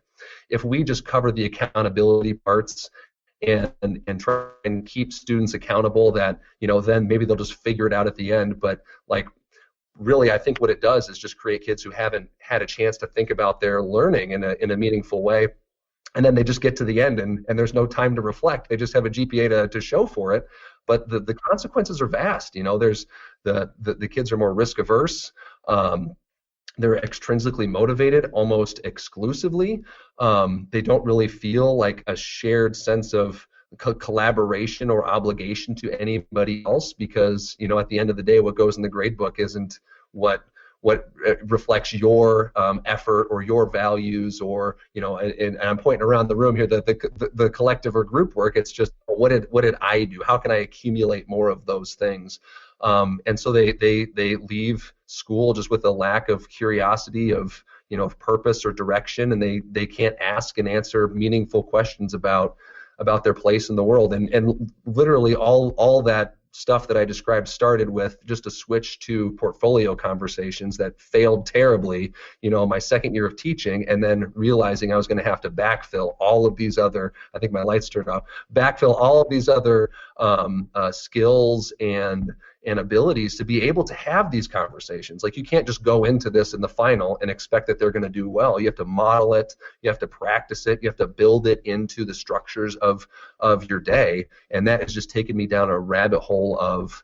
if we just cover the accountability parts and try and keep students accountable, that then maybe they'll just figure it out at the end. But like really, I think what it does is just create kids who haven't had a chance to think about their learning in a meaningful way. And then they just get to the end and there's no time to reflect. They just have a GPA to show for it. But the consequences are vast. There's the kids are more risk averse. They're extrinsically motivated almost exclusively. They don't really feel like a shared sense of collaboration or obligation to anybody else, because at the end of the day, what goes in the grade book isn't what reflects your effort or your values, or and I'm pointing around the room here, the collective or group work. It's just what did I do? How can I accumulate more of those things? And so they leave school just with a lack of curiosity, of purpose or direction, and they can't ask and answer meaningful questions about their place in the world. And literally all that stuff that I described started with just a switch to portfolio conversations that failed terribly, my second year of teaching, and then realizing I was going to have to backfill all of these other, I think my lights turned off, backfill all of these other skills and abilities to be able to have these conversations. Like, you can't just go into this in the final and expect that they're going to do well. You have to model it, you have to practice it, you have to build it into the structures of your day. And that has just taken me down a rabbit hole of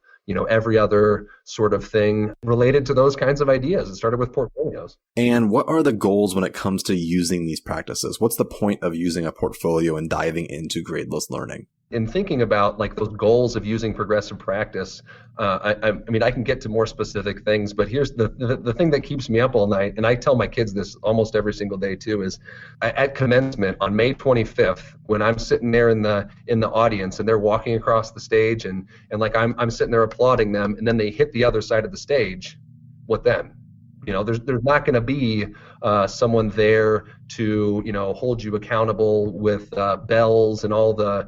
every other sort of thing related to those kinds of ideas. It started with portfolios. And what are the goals when it comes to using these practices? What's the point of using a portfolio and diving into gradeless learning? In thinking about like those goals of using progressive practice, I mean, I can get to more specific things, but here's the thing that keeps me up all night, and I tell my kids this almost every single day too, is at commencement on May 25th, when I'm sitting there in the audience and they're walking across the stage, and like I'm sitting there applauding them, and then they hit the other side of the stage, what then? There's not going to be someone there to hold you accountable with bells and all the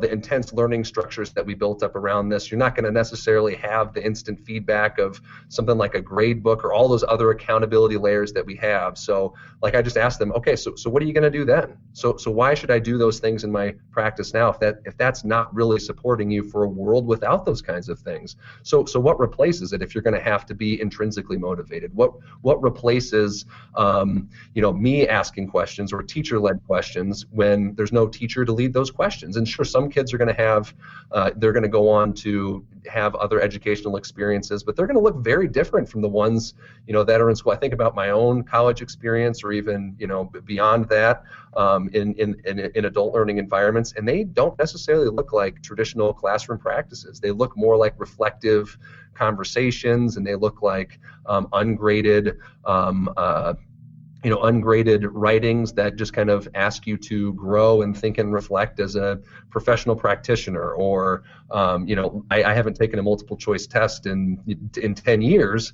intense learning structures that we built up around this. You're not going to necessarily have the instant feedback of something like a grade book or all those other accountability layers that we have. So like I just asked them, okay, so what are you going to do then? So why should I do those things in my practice now if that's not really supporting you for a world without those kinds of things? So what replaces it if you're going to have to be intrinsically motivated? What replaces me asking questions or teacher-led questions when there's no teacher to lead those questions? And sure, some kids are going to have, they're going to go on to have other educational experiences, but they're going to look very different from the ones, that are in school. I think about my own college experience, or even, beyond that, in adult learning environments, and they don't necessarily look like traditional classroom practices. They look more like reflective conversations, and they look like ungraded ungraded writings that just kind of ask you to grow and think and reflect as a professional practitioner. Or, I haven't taken a multiple choice test in 10 years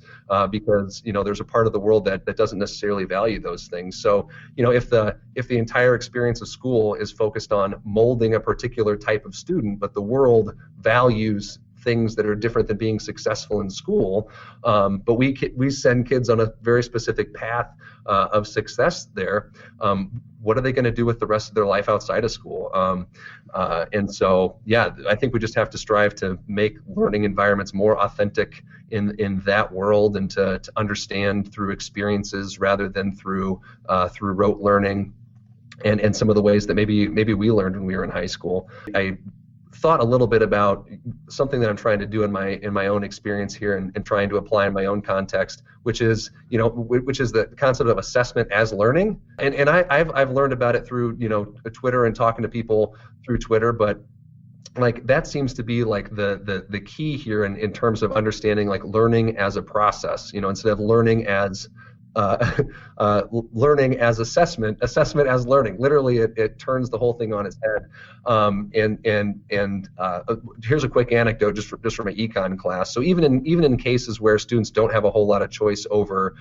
because, there's a part of the world that doesn't necessarily value those things. So, if the entire experience of school is focused on molding a particular type of student, but the world values things that are different than being successful in school, but we send kids on a very specific path of success there. What are they going to do with the rest of their life outside of school? And so, yeah, I think we just have to strive to make learning environments more authentic in that world, and to understand through experiences rather than through rote learning, and some of the ways that maybe we learned when we were in high school. I thought a little bit about something that I'm trying to do in my own experience here, and trying to apply in my own context, which is the concept of assessment as learning. And I've learned about it through Twitter and talking to people through Twitter, but like that seems to be like the key here in terms of understanding like learning as a process, instead of learning as learning as assessment, assessment as learning. Literally, it turns the whole thing on its head. Here's a quick anecdote just from an econ class. So even in cases where students don't have a whole lot of choice over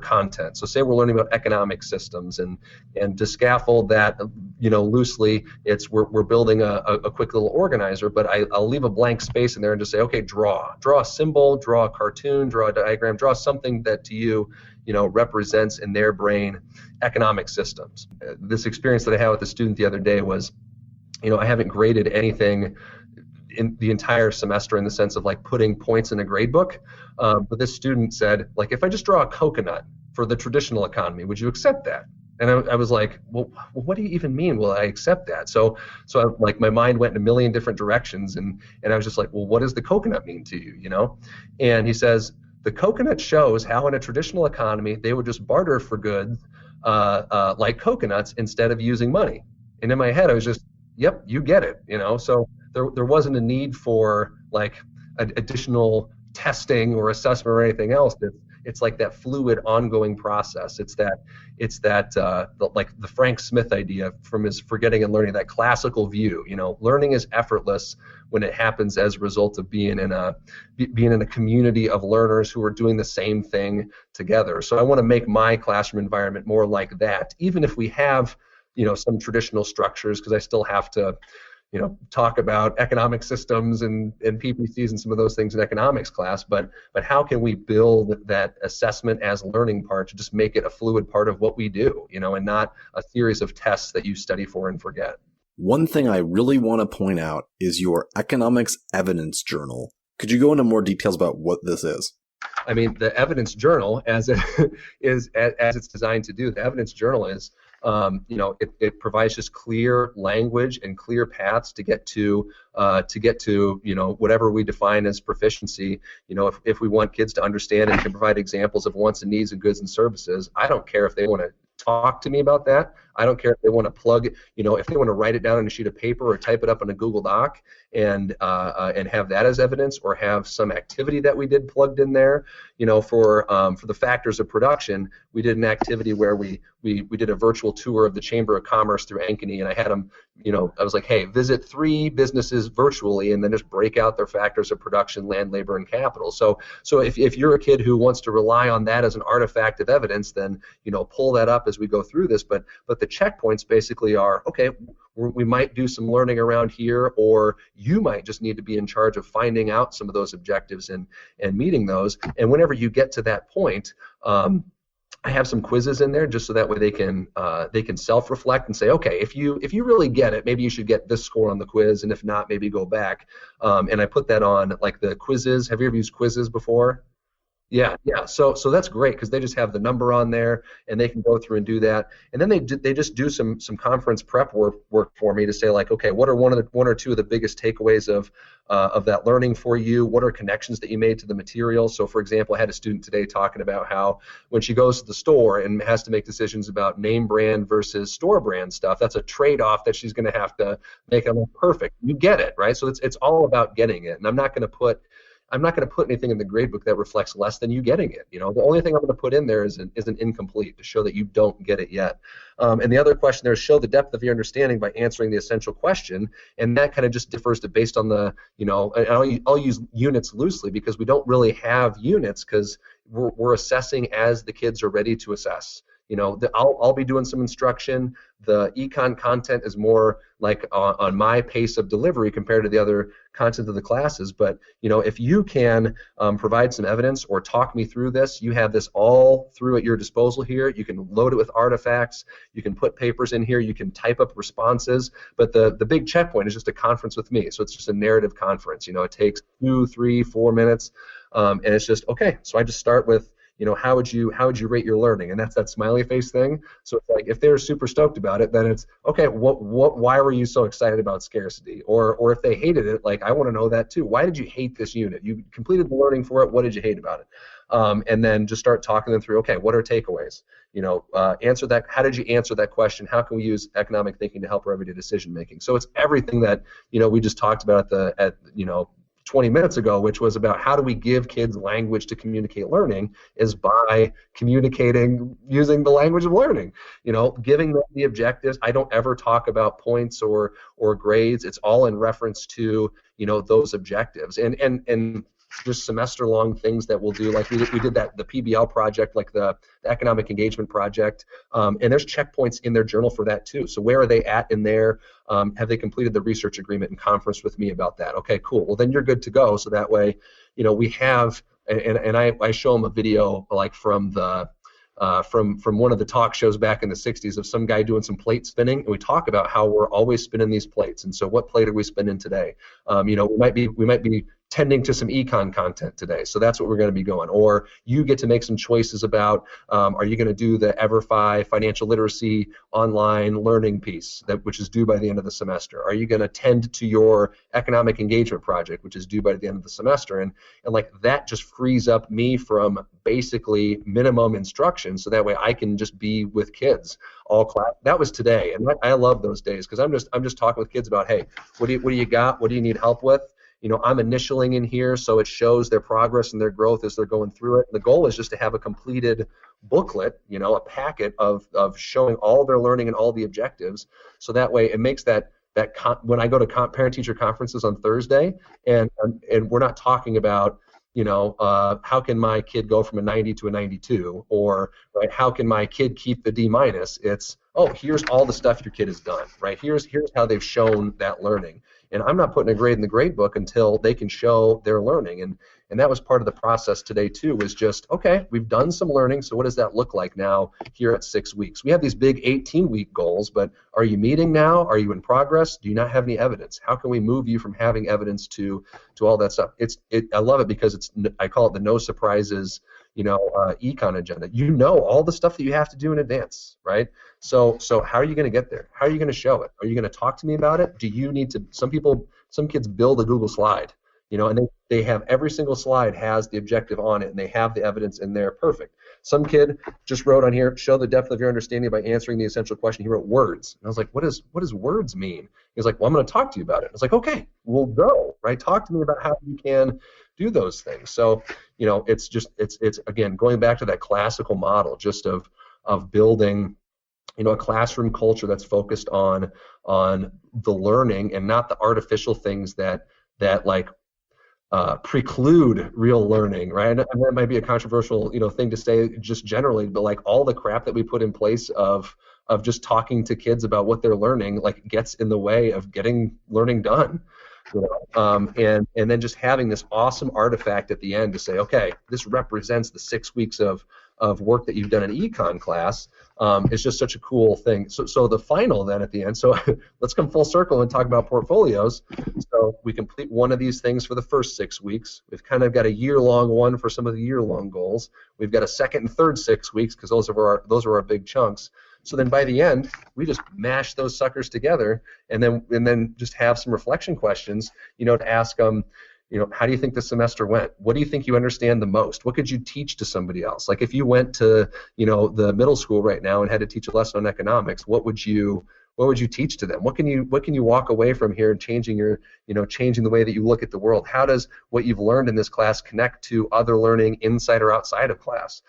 content. So say we're learning about economic systems, and to scaffold that, loosely, we're building a quick little organizer. But I'll leave a blank space in there and just say, okay, draw a symbol, draw a cartoon, draw a diagram, draw something that to you, represents in their brain economic systems. This experience that I had with a student the other day was, I haven't graded anything in the entire semester in the sense of like putting points in a grade book, but this student said, like, if I just draw a coconut for the traditional economy, would you accept that? And I was like, well, what do you even mean, will I accept that? So my mind went in a million different directions, and I was just like, well, what does the coconut mean to you, And he says, the coconut shows how in a traditional economy they would just barter for goods like coconuts instead of using money. And in my head I was just, yep, you get it, So there wasn't a need for like additional testing or assessment or anything else. It's like that fluid, ongoing process. It's that like the Frank Smith idea from his Forgetting and Learning, that classical view. Learning is effortless when it happens as a result of being in a community of learners who are doing the same thing together. So I want to make my classroom environment more like that, even if we have some traditional structures, because I still have to talk about economic systems and PPCs and some of those things in economics class, but how can we build that assessment as learning part to just make it a fluid part of what we do, and not a series of tests that you study for and forget. One thing I really want to point out is your economics evidence journal. Could you go into more details about what this is? I mean, the evidence journal, as it's designed to do, the evidence journal is, it provides just clear language and clear paths to get to whatever we define as proficiency. If we want kids to understand and can provide examples of wants and needs and goods and services, I don't care if they want to talk to me about that. I don't care if they want to plug, if they want to write it down on a sheet of paper or type it up on a Google Doc and have that as evidence, or have some activity that we did plugged in there. For the factors of production, we did an activity where we did a virtual tour of the Chamber of Commerce through Ankeny, and I had them, I was like, hey, visit 3 businesses virtually, and then just break out their factors of production, land, labor, and capital. So if you're a kid who wants to rely on that as an artifact of evidence, then pull that up as we go through this. But the checkpoints basically are, okay, we might do some learning around here, or you might just need to be in charge of finding out some of those objectives and meeting those. And whenever you get to that point, I have some quizzes in there just so that way they can self-reflect and say, okay, if you really get it, maybe you should get this score on the quiz, and if not, maybe go back. And I put that on like the quizzes. Have you ever used quizzes before? Yeah. So that's great, because they just have the number on there, and they can go through and do that. And then they just do some conference prep work for me to say, like, okay, what are one or two of the biggest takeaways of that learning for you? What are connections that you made to the material? So, for example, I had a student today talking about how when she goes to the store and has to make decisions about name brand versus store brand stuff, that's a trade-off that she's going to have to make. I'm like, perfect, you get it, right? So it's all about getting it, and I'm not going to put anything in the gradebook that reflects less than you getting it. The only thing I'm going to put in there is an incomplete, to show that you don't get it yet. And the other question there is, show the depth of your understanding by answering the essential question, and that kind of just differs based on the, and I'll use units loosely, because we don't really have units, because we're assessing as the kids are ready to assess. I'll be doing some instruction. The econ content is more like on my pace of delivery compared to the other content of the classes. But if you can provide some evidence or talk me through this, you have this all through at your disposal here. You can load it with artifacts. You can put papers in here. You can type up responses. But the big checkpoint is just a conference with me. So it's just a narrative conference. It takes 2, 3, 4 minutes, and it's just okay. So I just start with, how would you rate your learning? And that's that smiley face thing. So it's like, if they're super stoked about it, then it's okay. Why were you so excited about scarcity? Or if they hated it, like, I want to know that too. Why did you hate this unit? You completed the learning for it. What did you hate about it? And then just start talking them through. Okay, what are takeaways? Answer that. How did you answer that question? How can we use economic thinking to help our everyday decision making? So it's everything that we just talked about at 20 minutes ago, which was about how do we give kids language to communicate learning, is by communicating using the language of learning. Giving them the objectives. I don't ever talk about points or grades. It's all in reference to those objectives, and just semester-long things that we'll do, like we did that, the PBL project, like the economic engagement project, and there's checkpoints in their journal for that too. So where are they at in there? Have they completed the research agreement and conference with me about that? Okay, cool. Well, then you're good to go. So that way, we have, and I show them a video like from the from one of the talk shows back in the 60s of some guy doing some plate spinning, and we talk about how we're always spinning these plates. And so what plate are we spinning today? We might be tending to some econ content today, so that's what we're going to be going. Or you get to make some choices about, are you going to do the EverFi financial literacy online learning piece, which is due by the end of the semester? Are you going to tend to your economic engagement project, which is due by the end of the semester? And like that just frees up me from basically minimum instruction, so that way I can just be with kids all class. That was today, and I love those days, because I'm just talking with kids about, hey, what do you got? What do you need help with? I'm initialing in here, so it shows their progress and their growth as they're going through it. The goal is just to have a completed booklet, a packet of showing all their learning and all the objectives, so that way it makes that when I go to parent-teacher conferences on Thursday, and we're not talking about, how can my kid go from a 90 to a 92, or right, how can my kid keep the D-? It's, oh, here's all the stuff your kid has done, right? Here's how they've shown that learning. And I'm not putting a grade in the grade book until they can show their learning. And that was part of the process today too, was just, okay, we've done some learning, so what does that look like now here at 6 weeks? We have these big 18-week goals, but are you meeting now? Are you in progress? Do you not have any evidence? How can we move you from having evidence to all that stuff? I love it because I call it the no surprises, econ agenda. All the stuff that you have to do in advance, right? So how are you going to get there? How are you going to show it? Are you going to talk to me about it? Do you need to? Some kids build a Google slide, and they have every single slide has the objective on it, and they have the evidence in there. Perfect. Some kid just wrote on here, show the depth of your understanding by answering the essential question. He wrote words, and I was like, what does words mean? He was like, well, I'm going to talk to you about it. I was like, okay, we'll go, right? Talk to me about how you can do those things. So, it's again going back to that classical model, just of building, a classroom culture that's focused on the learning and not the artificial things that like preclude real learning, right? And that might be a controversial, thing to say just generally, but like all the crap that we put in place of just talking to kids about what they're learning, like gets in the way of getting learning done. And then just having this awesome artifact at the end to say, okay, this represents the 6 weeks of work that you've done in econ class. It's just such a cool thing. So the final then at the end, so let's come full circle and talk about portfolios. So we complete one of these things for the first 6 weeks. We've kind of got a year-long one for some of the year-long goals. We've got a second and third 6 weeks because those are our big chunks. So then by the end, we just mash those suckers together, and then just have some reflection questions, to ask them, how do you think the semester went? What do you think you understand the most? What could you teach to somebody else? Like if you went to, the middle school right now and had to teach a lesson on economics, what would you teach to them? What can you walk away from here and changing the way that you look at the world? How does what you've learned in this class connect to other learning inside or outside of class?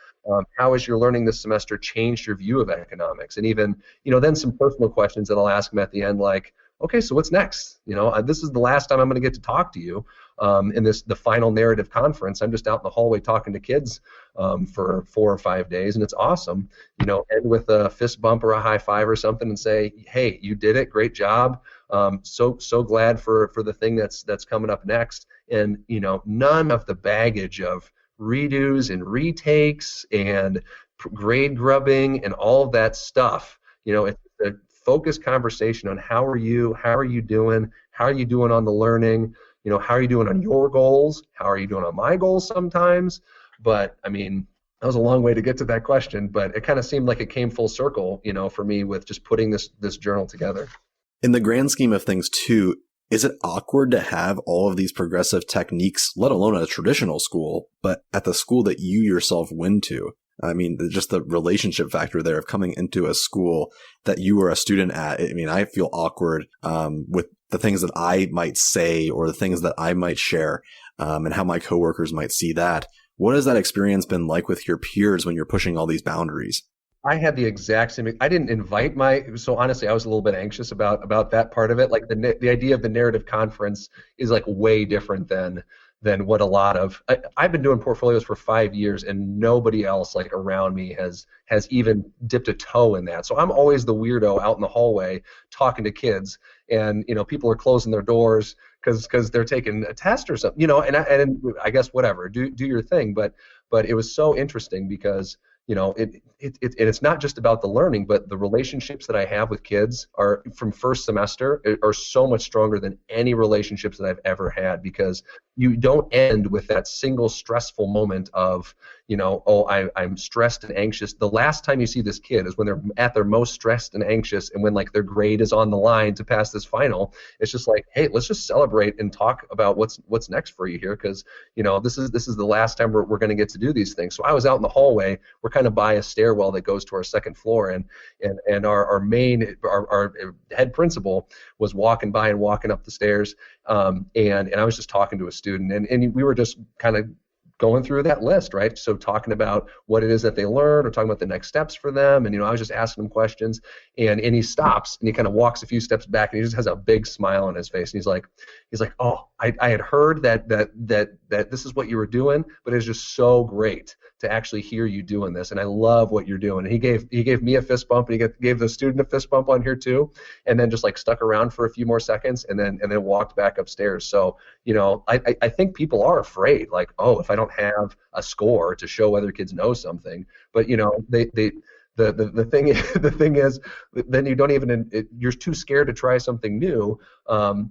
How has your learning this semester changed your view of economics? And even, then some personal questions that I'll ask them at the end, like, okay, so what's next? This is the last time I'm going to get to talk to you in the final narrative conference. I'm just out in the hallway talking to kids for 4 or 5 days, and it's awesome. End with a fist bump or a high five or something, and say, hey, you did it, great job. So glad for the thing that's coming up next. And none of the baggage of redos and retakes and grade grubbing and all of that stuff. It's a focused conversation on how are you doing on the learning, how are you doing on your goals, how are you doing on my goals sometimes. But I mean, that was a long way to get to that question, but it kind of seemed like it came full circle, for me with just putting this journal together. In the grand scheme of things too, is it awkward to have all of these progressive techniques, let alone at a traditional school, but at the school that you yourself went to? I mean, just the relationship factor there of coming into a school that you were a student at. I mean, I feel awkward with the things that I might say or the things that I might share, and how my coworkers might see that. What has that experience been like with your peers when you're pushing all these boundaries? I had the exact same. I didn't invite so honestly, I was a little bit anxious about that part of it. Like the idea of the narrative conference is like way different than what a lot of. I've been doing portfolios for 5 years, and nobody else like around me has even dipped a toe in that. So I'm always the weirdo out in the hallway talking to kids, and people are closing their doors because they're taking a test or something, and I guess whatever, do your thing. But it was so interesting because it's not just about the learning, but the relationships that I have with kids are from first semester are so much stronger than any relationships that I've ever had, because you don't end with that single stressful moment of, I'm stressed and anxious. The last time you see this kid is when they're at their most stressed and anxious, and when like their grade is on the line to pass this final. It's just like, hey, let's just celebrate and talk about what's next for you here, because this is the last time we're going to get to do these things. So I was out in the hallway. We're kind of by a stairwell that goes to our second floor, and our head principal was walking by and walking up the stairs, and I was just talking to a student, and we were just kind of going through that list, right? So talking about what it is that they learned, or talking about the next steps for them, and I was just asking him questions, and he stops and he kind of walks a few steps back, and he just has a big smile on his face, and he's like, oh, I had heard that this is what you were doing, but it's just so great to actually hear you doing this, and I love what you're doing. And he gave me a fist bump, and he gave the student a fist bump on here too, and then just like stuck around for a few more seconds, and then walked back upstairs. So I think people are afraid, like, oh, if I don't have a score to show other kids know something, but the thing is, then you don't even, you're too scared to try something new, and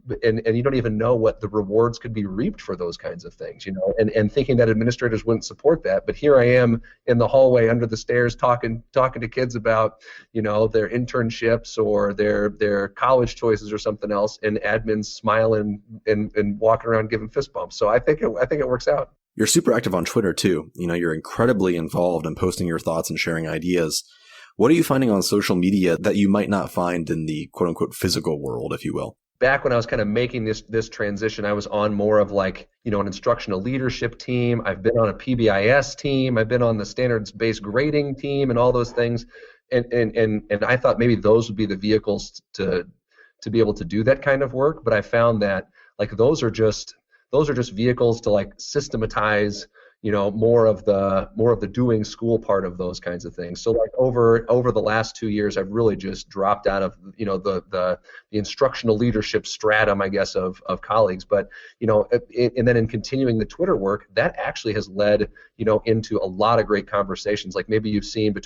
you don't even know what the rewards could be reaped for those kinds of things, and thinking that administrators wouldn't support that. But here I am in the hallway under the stairs talking to kids about their internships or their college choices or something else, and admins smiling and walking around giving fist bumps. So I think it works out. You're super active on Twitter too. You're incredibly involved in posting your thoughts and sharing ideas. What are you finding on social media that you might not find in the quote unquote physical world, if you will? Back when I was kind of making this transition, I was on more of like, an instructional leadership team. I've been on a PBIS team. I've been on the standards-based grading team and all those things. And I thought maybe those would be the vehicles to be able to do that kind of work. But I found that like those are just vehicles to like systematize more of the doing school part of those kinds of things. So like over the last 2 years, I've really just dropped out of the instructional leadership stratum, I guess, of colleagues. But and then in continuing the Twitter work, that actually has led into a lot of great conversations. Like maybe you've seen between